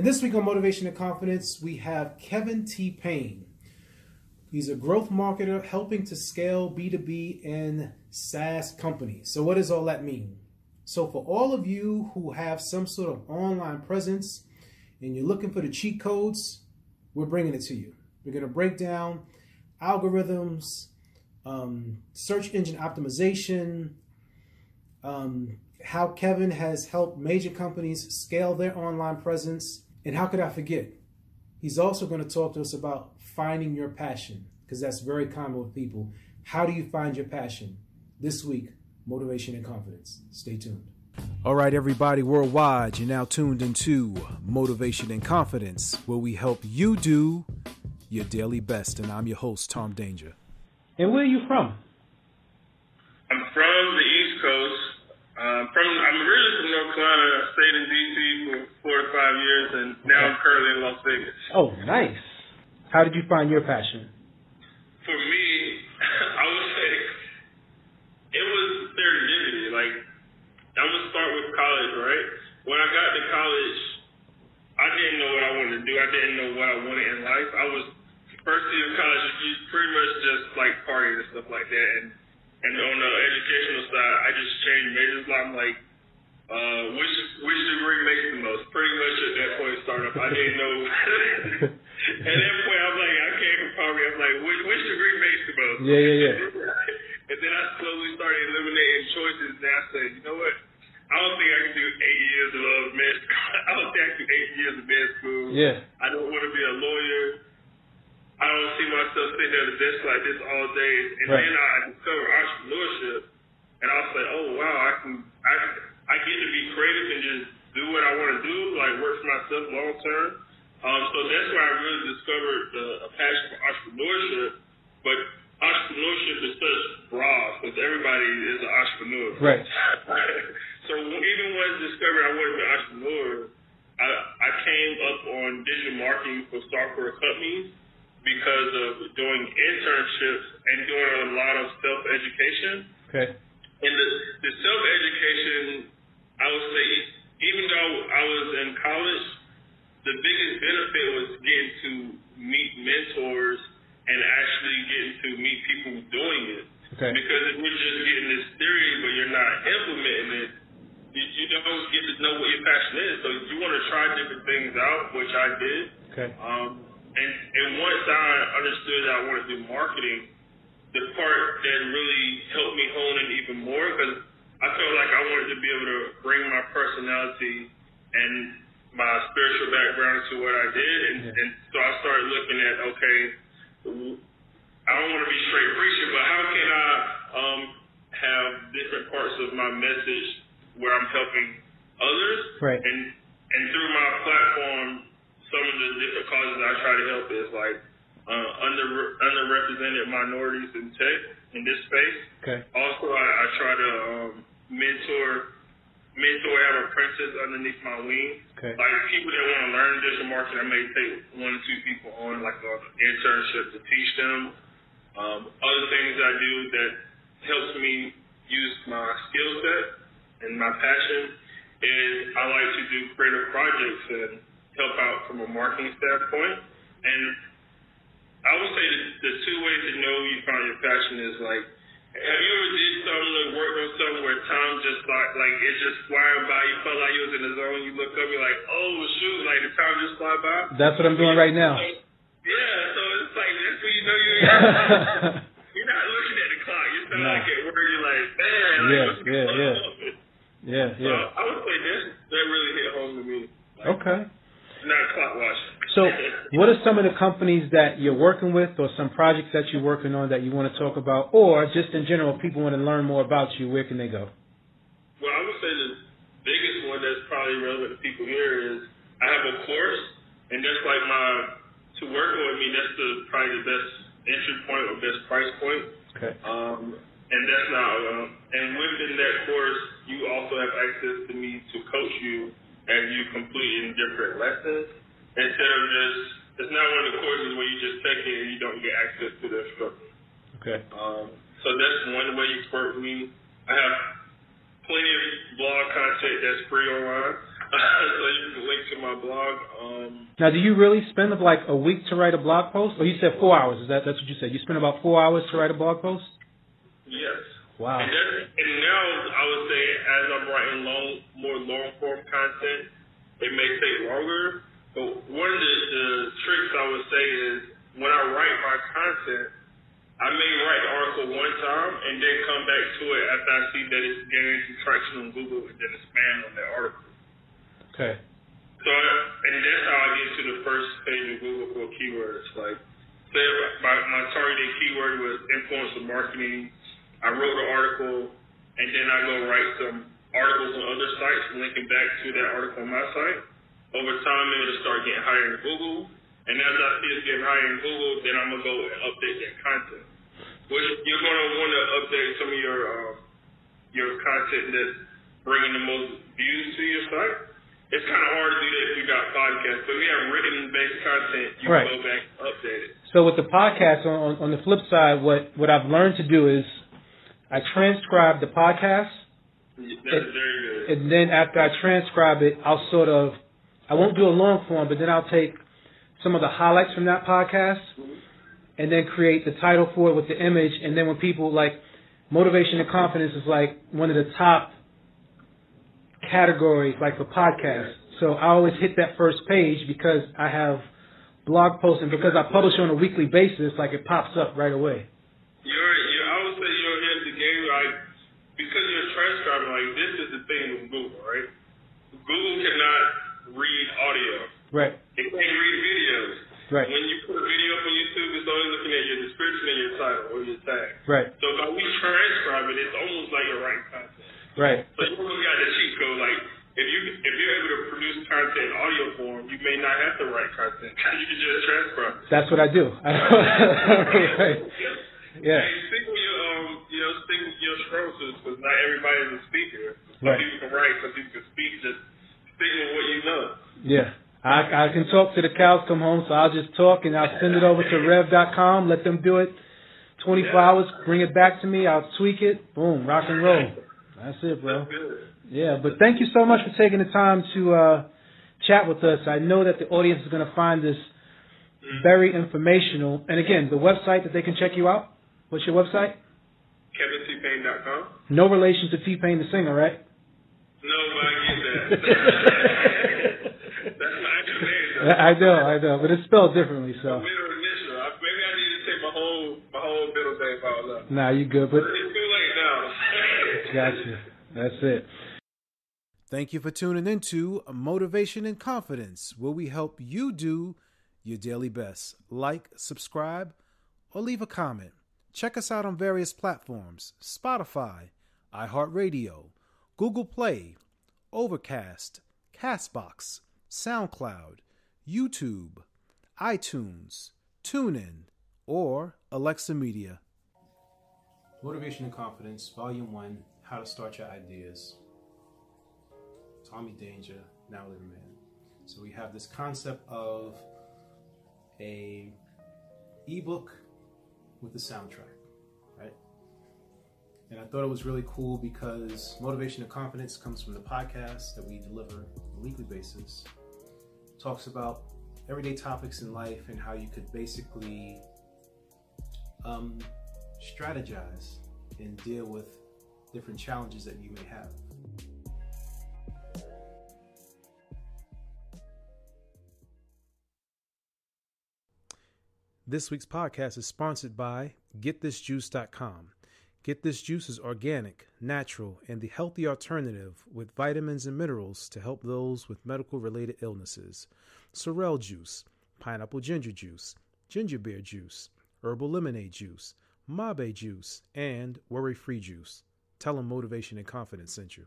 And this week on Motivation and Confidence, we have Kevin T. Payne. He's a growth marketer helping to scale B2B and SaaS companies. So what does all that mean? So for all of you who have some sort of online presence and you're looking for the cheat codes, we're bringing it to you. We're going to break down algorithms, search engine optimization, how Kevin has helped major companies scale their online presence. And how could I forget? He's also going to talk to us about finding your passion, because that's very common with people. How do you find your passion? This week, Motivation and Confidence. Stay tuned. All right, everybody worldwide, you're now tuned into Motivation and Confidence, where we help you do your daily best. And I'm your host, Tom Danger. And where are you from? I'm from the East Coast. I'm originally from North Carolina. I stayed in D.C. for 4 to 5 years, and now I'm currently in Las Vegas. Oh, nice. How did you find your passion? For me, I would say it was serendipity. Like, I'm going to start with college, right? When I got to college, I didn't know what I wanted to do. I didn't know what I wanted in life. I was first year of college, you pretty much just like partying and stuff like that. And on the educational side, I just changed majors. I'm like, which degree makes the most? Pretty much at that point, startup, I didn't know. At that point, I'm like, I can't compare me. I'm like, which degree makes the most? Yeah. And then I slowly started eliminating choices. And I said, you know what? I don't think I can do 8 years of med school. I don't think I can do 8 years of med school. Yeah. I don't want to be a lawyer. I don't see myself sitting at a desk like this all day. And right. Then I discovered entrepreneurship, and I was like, oh wow, I get to be creative and just do what I want to do, like work for myself long term. So that's why I really discovered a passion for entrepreneurship. But entrepreneurship is such broad, because everybody is an entrepreneur. Right. So even when I discovered I wanted to be an entrepreneur, I came up on digital marketing for software companies, because of doing internships and doing a lot of self-education. Okay. And the self-education, I would say, even though I was in college, the biggest benefit was getting to meet mentors and actually getting to meet people doing it. Okay. Because if you're just getting this theory but you're not implementing it, you don't get to know what your passion is. So you want to try different things out, which I did. Okay. And once I understood that I wanted to do marketing, the part that really helped me hone in even more, because I felt like I wanted to be able to bring my personality and my spiritual background to what I did. And so I started looking at, okay, I don't want to be straight preaching, but how can I have different parts of my message where I'm helping others? Right. And through my platform, some of the different causes I try to help is like underrepresented minorities in tech in this space. Okay. Also, I try to mentor, have apprentices underneath my wing. Okay. Like people that want to learn digital marketing, I may take 1 or 2 people on like an internship to teach them. Other things I do that helps me use my skill set and my passion is I like to do creative projects and help out from a marketing standpoint. And I would say the 2 ways to know you find your passion is like, have you ever did something or worked on something where time just like it's just flying by, you felt like you was in the zone, you look up, you're like, oh shoot, like the time just fly by? That's what I'm doing right now. Yeah, so it's like, that's when you know you're not looking at the clock, you're still like at work, you're like, man, Yeah. So I would say that really hit home to me. Like, okay. Not clock watching. So what are some of the companies that you're working with, or some projects that you're working on that you want to talk about, or just in general, people want to learn more about you, where can they go? Well, I would say the biggest one that's probably relevant to people here is I have a course, and that's like to working with me, that's probably the best entry point or best price point. Okay. And that's not, and within that course, you also have access to me to coach you as you complete in different lessons. Instead of it's not one of the courses where you just take it and you don't get access to the instructor. Okay. So that's one way you can work with me. I have plenty of blog content that's free online. So you can link to my blog. Now, do you really spend like a week to write a blog post? Or you said 4 hours? That's what you said? You spend about 4 hours to write a blog post? Yes. Wow. And now I would say as I'm writing more long form content, it may take longer. But one of the tricks I would say is when I write my content, I may write the article one time and then come back to it after I see that it's gaining some traction on Google and then expand on that article. Okay. So, and that's how I get to the first page of Google for keywords. Like, say my targeted keyword was influencer marketing. I wrote the article, and then I go write some articles on other sites, linking back to that article on my site. Over time, it'll start getting higher in Google. And as I see it getting higher in Google, then I'm going to go and update that content. Which you're going to want to update some of your content that's bringing the most views to your site. It's kind of hard to do that if you got podcasts. But if you have written-based content, you can go back and update it. So with the podcast, on the flip side, what I've learned to do is I transcribe the podcast. That's very good. And then after I transcribe it, I won't do a long form, but then I'll take some of the highlights from that podcast and then create the title for it with the image. And then when people like motivation and confidence is like one of the top categories, like for podcasts. So I always hit that first page because I have blog posts and because I publish on a weekly basis, like it pops up right away. I would say you're ahead of the game, like, because you're transcribing, like, this is the thing with Google, right? Google cannot read audio. Right. It can't read videos. Right. When you put a video up on YouTube, it's only looking at your description and your title or your tag. Right. So by we transcribe it, it's almost like you're writing content. Right. So you almost got the cheat code, like, if you're able to produce content in audio form, you may not have to write content. You can just transcribe it. That's what I do. Right. Yeah. Hey, stick with your strong suits, because not everybody's a speaker. Some people can write, some people can speak. Just stick with what you know. Yeah. I can talk to the cows come home, so I'll just talk and I'll send it over to rev.com, let them do it 24 hours, bring it back to me, I'll tweak it, boom, rock and roll. That's it, bro. That's good. Yeah, but thank you so much for taking the time to chat with us. I know that the audience is going to find this very informational. And again, the website that they can check you out, what's your website? KevinTPayne.com. No relation to T-Pain the singer, right? No, but I get that. That's my actual name, though. I know, but it's spelled differently, so. Middle initial. Maybe I need to take my whole middle name all up. Nah, you good, but it's too late now. Gotcha. That's it. Thank you for tuning into Motivation and Confidence, where we help you do your daily best. Like, subscribe, or leave a comment. Check us out on various platforms: Spotify, iHeartRadio, Google Play, Overcast, Castbox, SoundCloud, YouTube, iTunes, TuneIn, or Alexa Media. Motivation and Confidence, Volume 1, How to Start Your Ideas. Tommy Danger, Now Living Man. So we have this concept of a ebook with a soundtrack, right? And I thought it was really cool because Motivation and Confidence comes from the podcast that we deliver on a weekly basis. It talks about everyday topics in life and how you could basically strategize and deal with different challenges that you may have. This week's podcast is sponsored by GetThisJuice.com. Get This Juice is organic, natural, and the healthy alternative with vitamins and minerals to help those with medical-related illnesses. Sorrel juice, pineapple ginger juice, ginger beer juice, herbal lemonade juice, mabe juice, and worry-free juice. Tell them Motivation and Confidence sent you.